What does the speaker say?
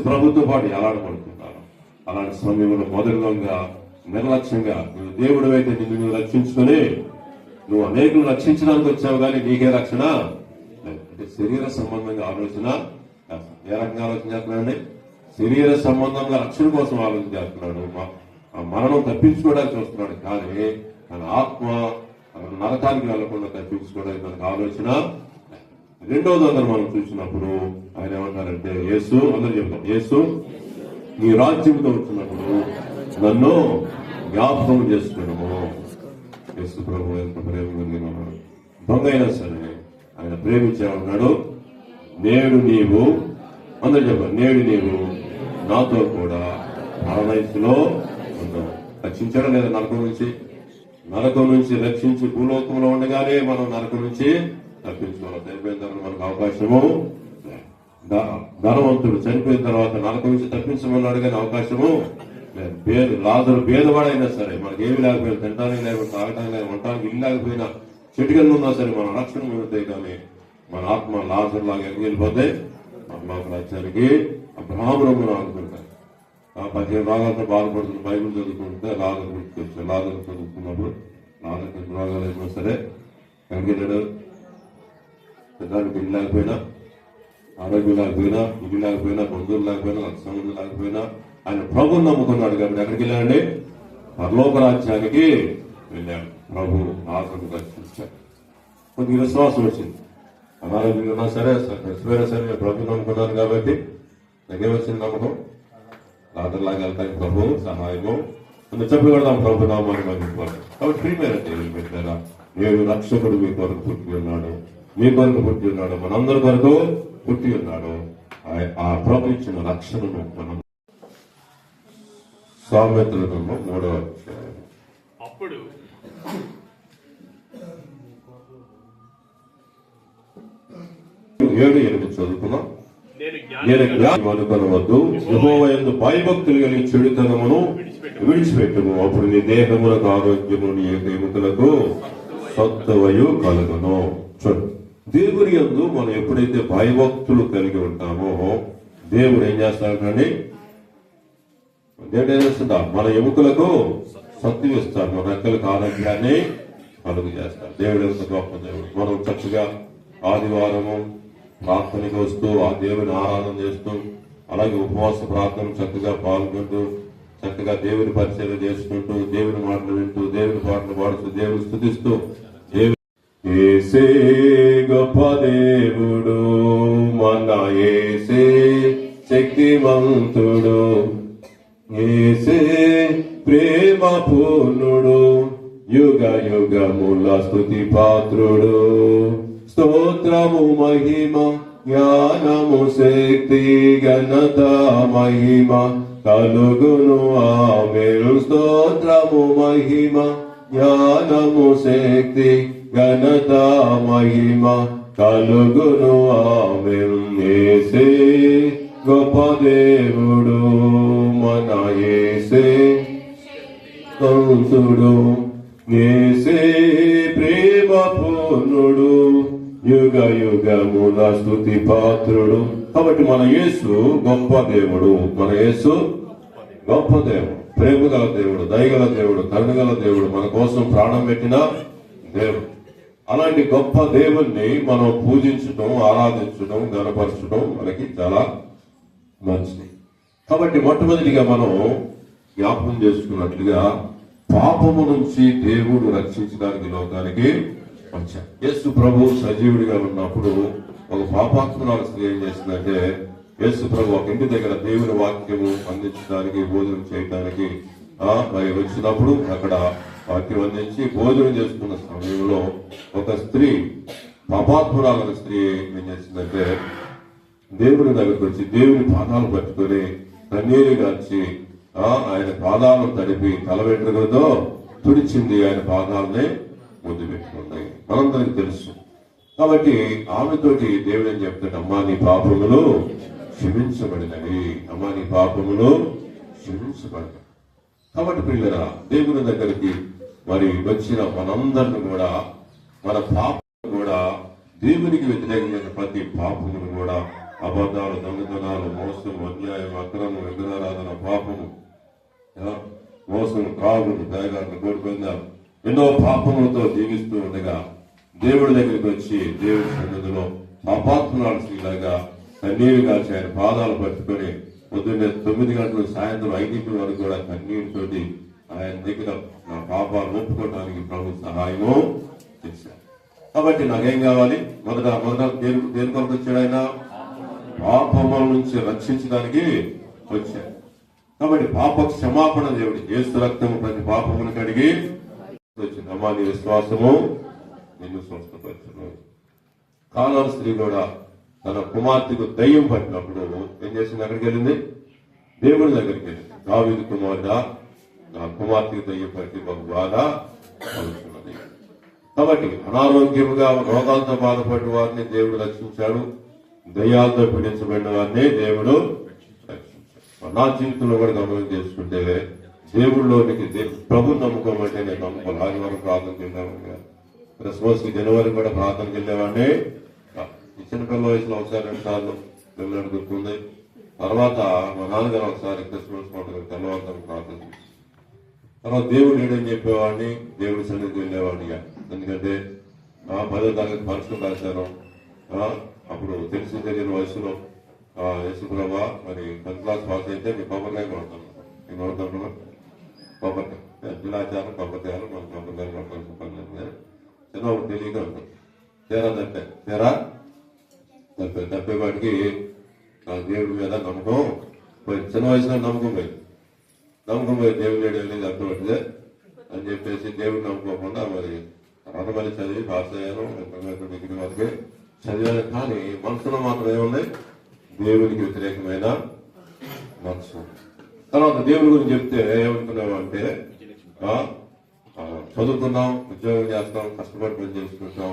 ప్రభుత్వ పాటు ఎలాడబడుతున్నారు. అలాంటి సమయంలో మొదలుగా నిర్లక్ష్యంగా నువ్వు దేవుడు అయితే నిన్ను నువ్వు రక్షించుకొని నువ్వు అనేకులు రక్షించడానికి వచ్చావు, కానీ నీకే రక్షణ అంటే శరీర సంబంధంగా ఆలోచన. ఏ రకంగా ఆలోచన చేస్తున్నాడండి? శరీర సంబంధంగా రక్షణ కోసం ఆలోచన చేస్తున్నాడు, మరణం తప్పించుకోవడానికి చూస్తున్నాడు. కానీ తన ఆత్మ నరకానికి వెళ్లకుండా తప్పించుకోవడానికి తనకు ఆలోచన. రెండోది అందరూ మనం చూసినప్పుడు ఆయన ఏమంటారంటే, యేసు అందరూ చెప్తాం, యేసు నీ రాజ్యంతో వచ్చినప్పుడు నన్ను జ్ఞాపకం చేసుకున్నాము. యేసు ప్రభు ఎంత ప్రేమ కలిగిన ఉన్నాడు. దొంగ అయినా సరే ఆయన ప్రేమించే ఉన్నాడు. నేడు నీవు అందరూ చెప్పారు, నేడు నీవు నాతో కూడా పరమైసులో ఉన్నావు. రక్షించడం లేదా నరకం నుంచి రక్షించి భూలోకంలో ఉండగానే మనం నరకం నుంచి తప్పించుకోవాలి. చనిపోయిన తర్వాత మనకు అవకాశము, ధనవంతుడు చనిపోయిన తర్వాత నరకం నుంచి తప్పించమన్నాడు, కానీ అవకాశము లాజరు భేదవాడైనా సరే మనకి ఏమి లేకపోయినా, తినడానికి లేకపోయినా, తాగడానికి లేకపోయినా, ఉండటానికి ఇల్లు లేకపోయినా, చెట్టుకల్లో ఉన్నా సరే మన రక్షణ పొందుతాయి. కానీ మన ఆత్మ లాజరు లాగా వెళ్ళిపోతే మన రాజ్యానికి అబ్రహామును అనుకుంటారు. 15 రోగాలతో బాధపడుతున్న బైబుల్ చదువుకుంటే లాజరు గుర్తుకొచ్చారు. లాజరు చదువుకున్నప్పుడు లాజరు రోగాలు అయినా సరే కంగినాడు. దానికి ఇల్లు లేకపోయినా, ఆరోగ్యం లేకపోయినా, ఇల్లు లేకపోయినా, బంధువులు లేకపోయినా, సంబంధం లేకపోయినా ఆయన ప్రభుని నమ్ముకున్నాడు. కాబట్టి ఎక్కడికి వెళ్ళాడండి? పరలోక రాజ్యానికి వెళ్ళాడు. ప్రభు లాజరును రక్షించాడు. కొద్దిగా విశ్వాసం వచ్చింది. అనారోగ్యంగా ఉన్నా సరే, చచ్చిపోయినా సరే నేను ప్రభుని నమ్ముకున్నాను కాబట్టి నాకేమొచ్చింది నమ్మకం? లాజరు లాగా వెళ్తానికి ప్రభు సహాయము చెప్పి పెడదాం ప్రభు నామాన్ని మర్చిపోవాలి. కాబట్టి ప్రియమైన దేవుని పెట్టారా, నేడు రక్షకుడు మీ కొరకు పుట్టి ఉన్నాడు, మీ కొరకు పుట్టి ఉన్నాడు, మనందరి కొరకు పుట్టి ఉన్నాడు. ఆ ప్రభు ఇచ్చిన రక్షణను మనం సామెతల 3వ అధ్యాయం అప్పుడు 7-8 చదువుకున్నాం. నేను జ్ఞానం అనుకొనవద్దు, యెహోవా యందు భయభక్తులు కలిగి చెడుతనమును విడిచిపెట్టుము, అప్పుడు నీ దేహములకు ఆరోగ్యము, నీ ఎముకలకు సత్తువయు కలుగును. దేవుని యందు మనం ఎప్పుడైతే భయభక్తులు కలిగి ఉంటామో దేవుడు ఏం చేస్తాడండి? దేవుడు ఏం చేస్తుందా? మన ఎముకలకు సత్తు ఇస్తాడు, మన రెక్కలకు ఆరోగ్యాన్ని కలుగు చేస్తాడు. దేవుడు ఎంత గొప్ప దేవుడు. మనం చక్కగా ఆదివారము ప్రార్థనకి వస్తూ ఆ దేవుని ఆరాధన చేస్తూ, అలాగే ఉపవాస ప్రార్థన చక్కగా పాల్గొంటూ, చక్కగా దేవుని పరిచయం చేసుకుంటూ, దేవుని మాటలు వింటూ, దేవుని పాటలు పాడుతూ, దేవుని స్తుతిస్తూ, యేసే గొప్ప దేవుడు, మన యేసే శక్తివంతుడు, యేసే ప్రేమ పూర్ణుడు, యుగ యుగముల స్తుతి పాత్రుడు. స్తోత్రము మహిమ జ్ఞానము శక్తి ఘనత మహిమ కలుగును ఆమేన్. స్తోత్రము మహిమ జ్ఞానము శక్తి ఘనత మహిమ కలుగును ఆమేన్. యేసే గొప్ప దేవుడు, మన యేసే కంసుడు, యేసే ప్రేమ పూర్ణుడు, యుగ యుగముల స్తుతి పాత్రుడు. కాబట్టి మన యేసు గొప్ప దేవుడు, మన యేసు గొప్ప దేవుడు, ప్రేమ గల దేవుడు, దయగల దేవుడు, కరుణగల దేవుడు, మన కోసం ప్రాణం పెట్టిన దేవుడు. అలాంటి గొప్ప దేవుణ్ణి మనం పూజించడం, ఆరాధించడం, గణపరచడం మనకి చాలా మంచిది. కాబట్టి మొట్టమొదటిగా మనం జ్ఞాపకం చేసుకున్నట్లుగా పాపము నుంచి దేవుడు రక్షించడానికి లోకానికి వచ్చాడు. యేసు ప్రభు సజీవుడిగా ఉన్నప్పుడు ఒక పాపాత్మరాలు స్త్రీ ఏం చేసిందంటే, యేసు ప్రభు ఒక ఇంటి దగ్గర దేవుని వాక్యము అందించడానికి, భోజనం చేయడానికి వచ్చినప్పుడు అక్కడ వాక్యం అందించి భోజనం చేసుకున్న సమయంలో ఒక స్త్రీ, పాపాత్మరాలైన స్త్రీ ఏం చేసిందంటే, దేవుని దగ్గరకు వచ్చి దేవుని పాదాలు పట్టుకొని కన్నీరు గార్చి ఆయన పాదాలను తడిపి తల వెంట్రుకలతో తుడిచింది. ఆయన పాదాలనే ముద్దు పెట్టుకుంది. మనందరికి తెలుసు. కాబట్టి ఆమెతోటి దేవుడు ఏం చెప్తాడు? అమ్మా నీ పాపములు క్షమించబడినవి, అమ్మా నీ పాపములు క్షమించబడినవి. కాబట్టి పిల్లరా, దేవుని దగ్గరికి మరి వచ్చిన మనందరిని కూడా, మన పాపం కూడా, దేవునికి వ్యతిరేకమైన ప్రతి పాపమును కూడా అబద్ధాలు, దొంగతనాలు, మోసం, అన్యాయం, అక్రమం, విగ్రహారాధన, పాపము, మోసం, త్రాగుడు, దయగారులు, కోడిపోయిందాలు, ఎన్నో పాపములతో జీవిస్తూ ఉండగా దేవుడి దగ్గరికి వచ్చి దేవుడి సన్నిధిలో పాపాత్మనాడు స్త్రీలాగా కన్నీరు కాల్చి ఆయన పాదాలు పట్టుకొని పొద్దున్నే 9 గంటలు సాయంత్రం 5 వరకు కూడా కన్నీరుతోటి ఆయన దగ్గర నా పాపాలు ఒప్పుకోవడానికి ప్రభు సహాయము చేశారు. కాబట్టి నాకేం కావాలి? మొదట దేని కొరకు వచ్చాడు ఆయన? పాపముల నుంచి రక్షించడానికి వచ్చాడు. కాబట్టి పాప క్షమాపణ దేవుడి యేసు రక్తము ప్రతి పాపమును కడిగి వచ్చింది. అమ్మా నీ విశ్వాసము నిన్ను స్వస్థపరచును. కానాను స్త్రీ కూడా తన కుమార్తెకు దయ్యం పట్టినప్పుడు ఏం చేసింది? ఎక్కడికి వెళ్ళింది? దేవుడి దగ్గరికి వెళ్ళింది. దావీదు కుమారుడా, నా కుమార్తెకు దయ్యం పట్టి ఒక బాధ అవుతున్నది. కాబట్టి అనారోగ్యముగా రోగాలతో బాధపడిన వారిని దేవుడు రక్షించాడు. దయ్యాలతో పీడించబడిన వారిని దేవుడు రక్షించాడు. నా జీవితంలో కూడా గమనం చేసుకుంటే దేవుళ్ళలోనికి ప్రభు నమ్ముకోమంటే నేను నమ్ముకోవాలి. ఆదివారం ప్రార్థనకి వెళ్ళాము, క్రిస్మస్ కి జనవరి కూడా ప్రార్థనకి వెళ్ళేవాడిని. ఈ చిన్నపిల్ల వయసులో ఒకసారి 2 సార్లు వెళ్ళాడు గుర్తుంది. తర్వాత మా నాన్నగారు ఒకసారి క్రిస్మస్ పండుగ తెల్లవారుతాను ప్రార్థన చేసి తర్వాత దేవుడు లేడని చెప్పేవాడిని, దేవుడి సన్నిధికి వెళ్ళేవాడిగా. ఎందుకంటే 10వ తరగతి పరీక్షలు రాశాను. అప్పుడు తెలియని వయసులో యేసుప్రభా మరి 10th క్లాస్ పాస్ అయితే మీ కొబ్బరికాయ కొడతాను. నేను కొడతాను కొబ్బరికాయ జిల్లాచారం కొబ్బరికాయలు మన కొబ్బరికాయలు కొట్టాల్సిన పని లేదు. చిన్నప్పుడు తెలియక ఉంటాం. తీరా తప్పేవాడికి నా దేవుడి మీద నమ్మకం పోయి, చిన్న వయసులో నమ్మకం పోయి దేవుడు లేడు వెళ్ళేది అర్థపడితే అని చెప్పేసి దేవుడు నమ్ముకోకుండా మరి తర్వాత మళ్ళీ చదివి పాస్ అయ్యాను. ఇంటర్మీడియట్ డిగ్రీ వరకు చదివాను. కానీ మనసులో మాత్రం ఏముంది? దేవుడికి వ్యతిరేకమైన మనసు. తర్వాత దేవుడి గురించి చెప్తే ఏమనుకున్నావు అంటే చదువుతున్నాం, ఉద్యోగం చేస్తాం, కష్టపడి పని చేసుకుంటాం,